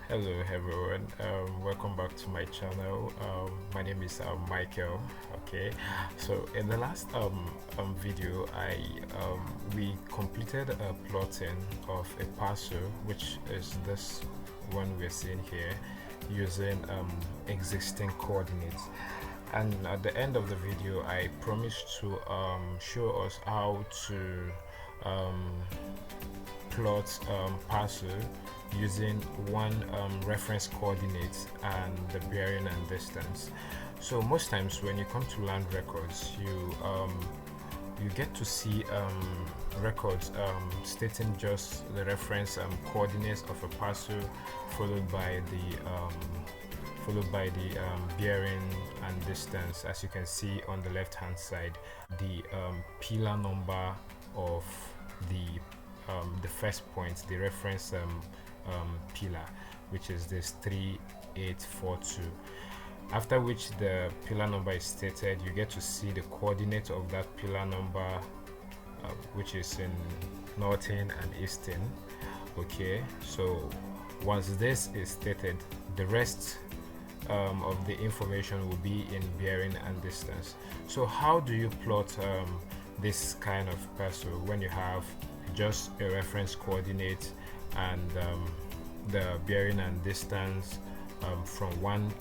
Hello everyone, welcome back to my channel. My name is Michael. Okay, so in the last video we completed a plotting of a parcel, which is this one we're seeing here, using existing coordinates. And at the end of the video I promised to show us how to plot parcel using one reference coordinate and the bearing and distance. So most times when you come to land records, you get to see records stating just the reference coordinates of a parcel, followed by the bearing and distance. As you can see on the left hand side, the pillar number of the first point, the reference pillar, which is this 3842. After which the pillar number is stated, you get to see the coordinate of that pillar number, which is in northern and eastern. Okay, so once this is stated, the rest of the information will be in bearing and distance. So how do you plot this kind of parcel when you have just a reference coordinate and the bearing and distance from one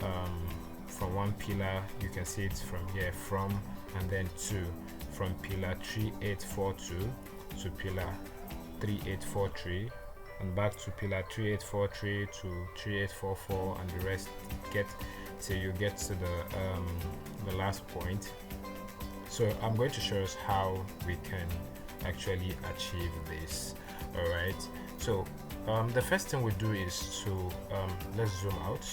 pillar? You can see it from here, from, and then to, from pillar 3842 to pillar 3843, and back to pillar 3843 to 3844, and the rest till you get to the last point. So I'm going to show us how we can actually achieve this. All right, so the first thing we do is to let's zoom out.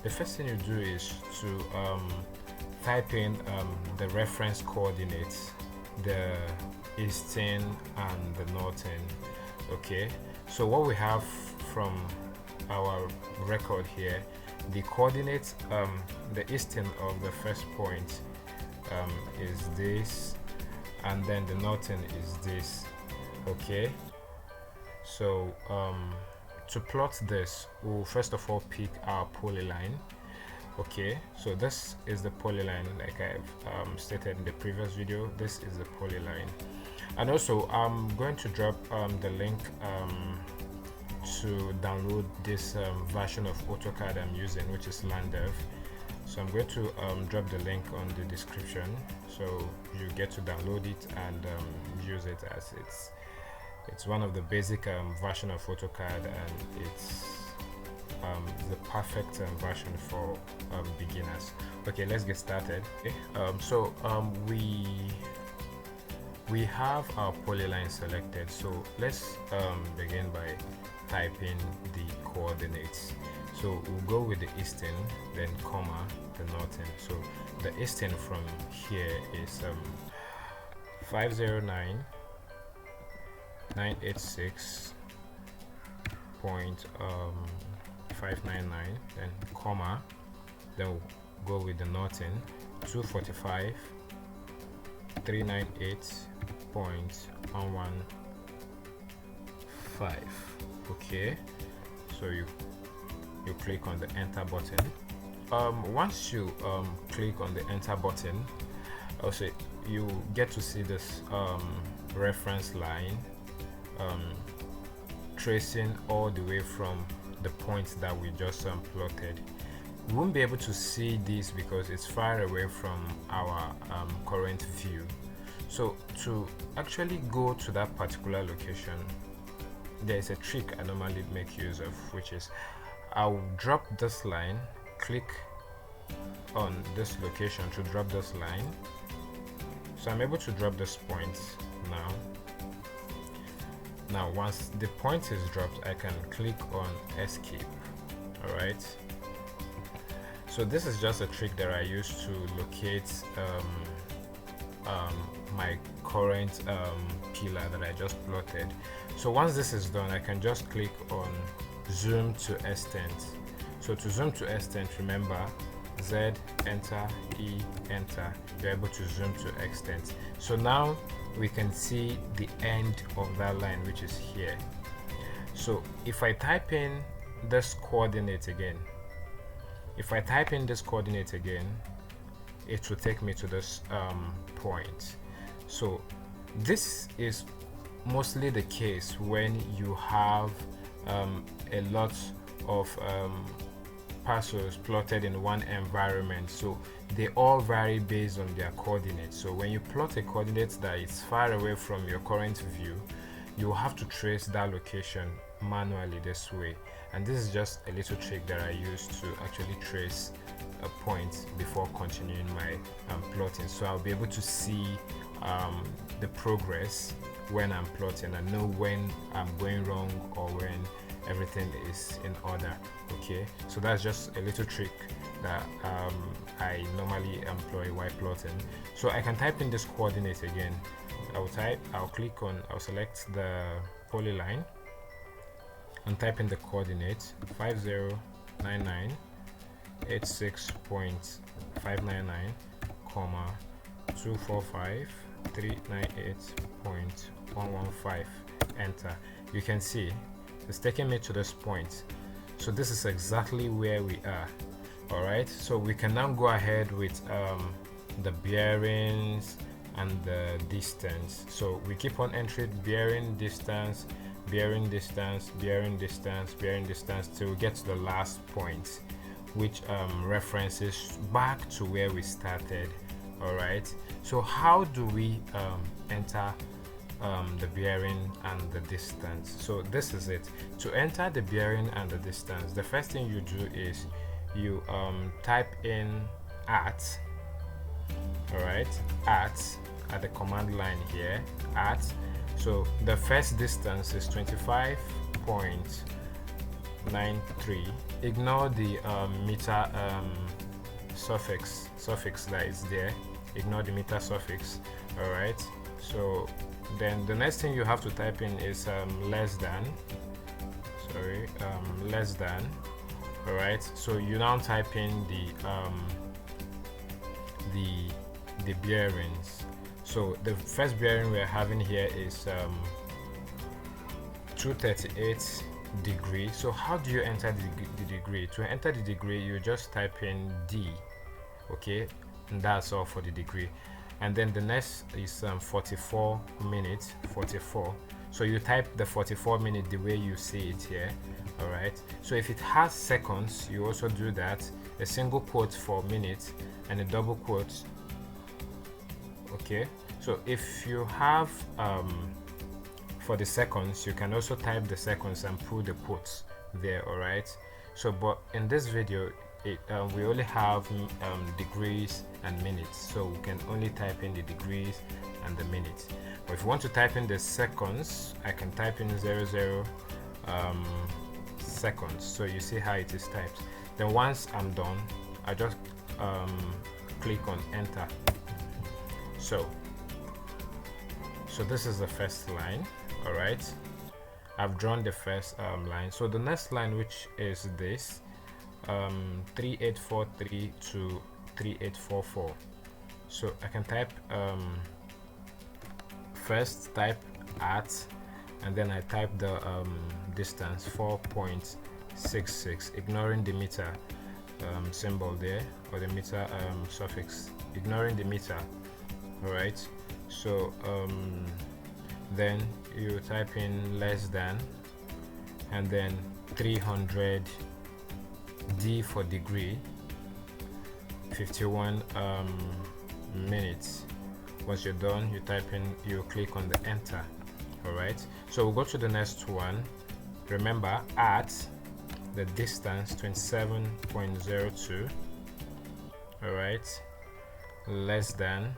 The first thing you do is to type in the reference coordinates, the eastern and the northern. Okay, so what we have from our record here, the coordinates, the eastern of the first point is this, and then the northern is this. Okay, so to plot this, we'll first of all pick our polyline. Okay, so this is the polyline, like I've stated in the previous video. This is the polyline, and also I'm going to drop the link to download this version of Autocad I'm using, which is LandDev. So I'm going to drop the link on the description, so you get to download it and use it, as it's one of the basic version of Autocad, and it's the perfect version for beginners. Okay, let's get started. Okay, so we have our polyline selected, so let's begin by typing the coordinates. So we'll go with the eastern, then comma the northern. So the eastern from here is 509.986.599, then comma, then we'll go with the northern 245.398.115. okay, so you click on the enter button. Once you click on the enter button, also you get to see this reference line tracing all the way from the point that we just plotted. We won't be able to see this because it's far away from our current view. So to actually go to that particular location, there's a trick I normally make use of, which is I'll drop this line, click on this location to drop this line. So I'm able to drop this point now. Now once the point is dropped, I can click on escape. Alright, so this is just a trick that I use to locate my current pillar that I just plotted. So once this is done, I can just click on zoom to extent. So to zoom to extent, remember Z, enter, E, enter. You're able to zoom to extent. So now we can see the end of that line, which is here. So if I type in this coordinate again, if I type in this coordinate again, it will take me to this point. So this is mostly the case when you have a lot of parcels plotted in one environment, so they all vary based on their coordinates. So when you plot a coordinate that is far away from your current view, you will have to trace that location manually this way, and this is just a little trick that I use to actually trace a point before continuing my plotting. So I'll be able to see the progress when I'm plotting and know when I'm going wrong or when everything is in order. Okay, so that's just a little trick that I normally employ while plotting. So I can type in this coordinate again. I'll select the polyline and type in the coordinate 509986.599, 245.398.115. Enter. You can see it's taking me to this point. So this is exactly where we are. All right, so we can now go ahead with the bearings and the distance. So we keep on entering bearing distance, bearing distance, bearing distance, bearing distance till we get to the last point, which references back to where we started. All right, so how do we enter the bearing and the distance? So this is it. To enter the bearing and the distance, the first thing you do is you type in at. All right, at the command line here, at. So the first distance is 25.93. Ignore the meter suffix that is there. Ignore the meter suffix. All right, so then the next thing you have to type in is less than. Less than. All right, so you now type in the bearings. So the first bearing we're having here is 238 degree. So how do you enter the degree? To enter the degree, you just type in D. Okay, and that's all for the degree. And then the next is 44 minutes, 44. So you type the 44 minute the way you see it here. All right, so if it has seconds, you also do that, a single quote for minutes and a double quote. Okay, so if you have for the seconds, you can also type the seconds and put the quotes there. All right, so but in this video we only have degrees and minutes, so we can only type in the degrees and the minutes. But if you want to type in the seconds, I can type in 00 seconds. So you see how it is typed. Then once I'm done, I just click on enter. So this is the first line. All right, I've drawn the first line. So the next line, which is this 3843 to 3844. So I can type first type at, and then I type the distance 4.66, ignoring the meter symbol there, or the meter suffix, ignoring the meter. All right, so then you type in less than, and then 300 D for degree, 51 minutes. Once you're done, you type in, you click on the enter. All right, so we'll go to the next one. Remember, at the distance 27.02. all right, less than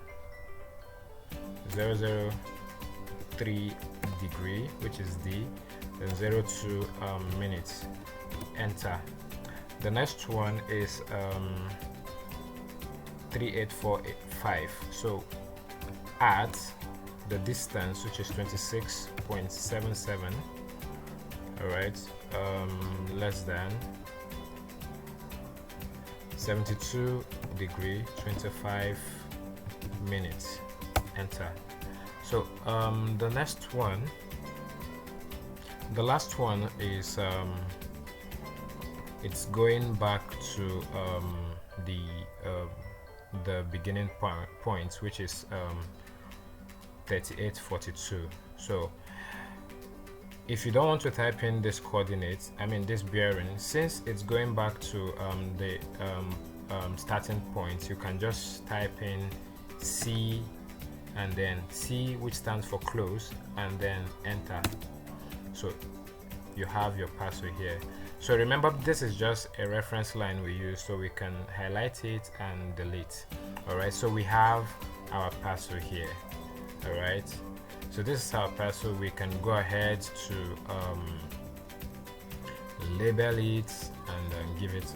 003 degree, which is D, then 02 minutes. Enter. The next one is 38485. So at the distance, which is 26.77, all right, less than 72 degree, 25 minutes. Enter. So the next one, the last one is it's going back to the beginning point, which is 3842. So if you don't want to type in this coordinates, I mean this bearing, since it's going back to the starting point, you can just type in C and then C, which stands for close, and then enter. So you have your parcel here. So remember, this is just a reference line we use, so we can highlight it and delete. Alright, so we have our parcel here. Alright, so this is our parcel. We can go ahead to label it and give it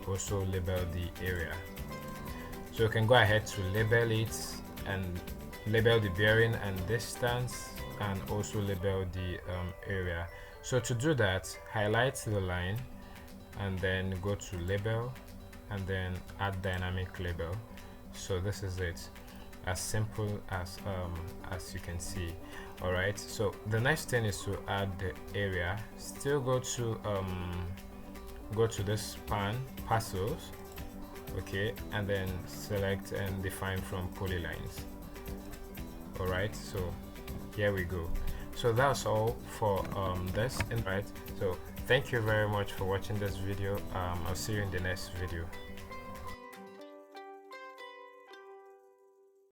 also label the area. So you can go ahead to label it and label the bearing and distance, and also label the area. So to do that, highlight the line and then go to label and then add dynamic label. So this is it, as simple as you can see. All right, so the next thing is to add the area. Still go to this pan, parcels, okay, and then select and define from polylines. All right, so here we go. So that's all for this. Right, so thank you very much for watching this video. I'll see you in the next video.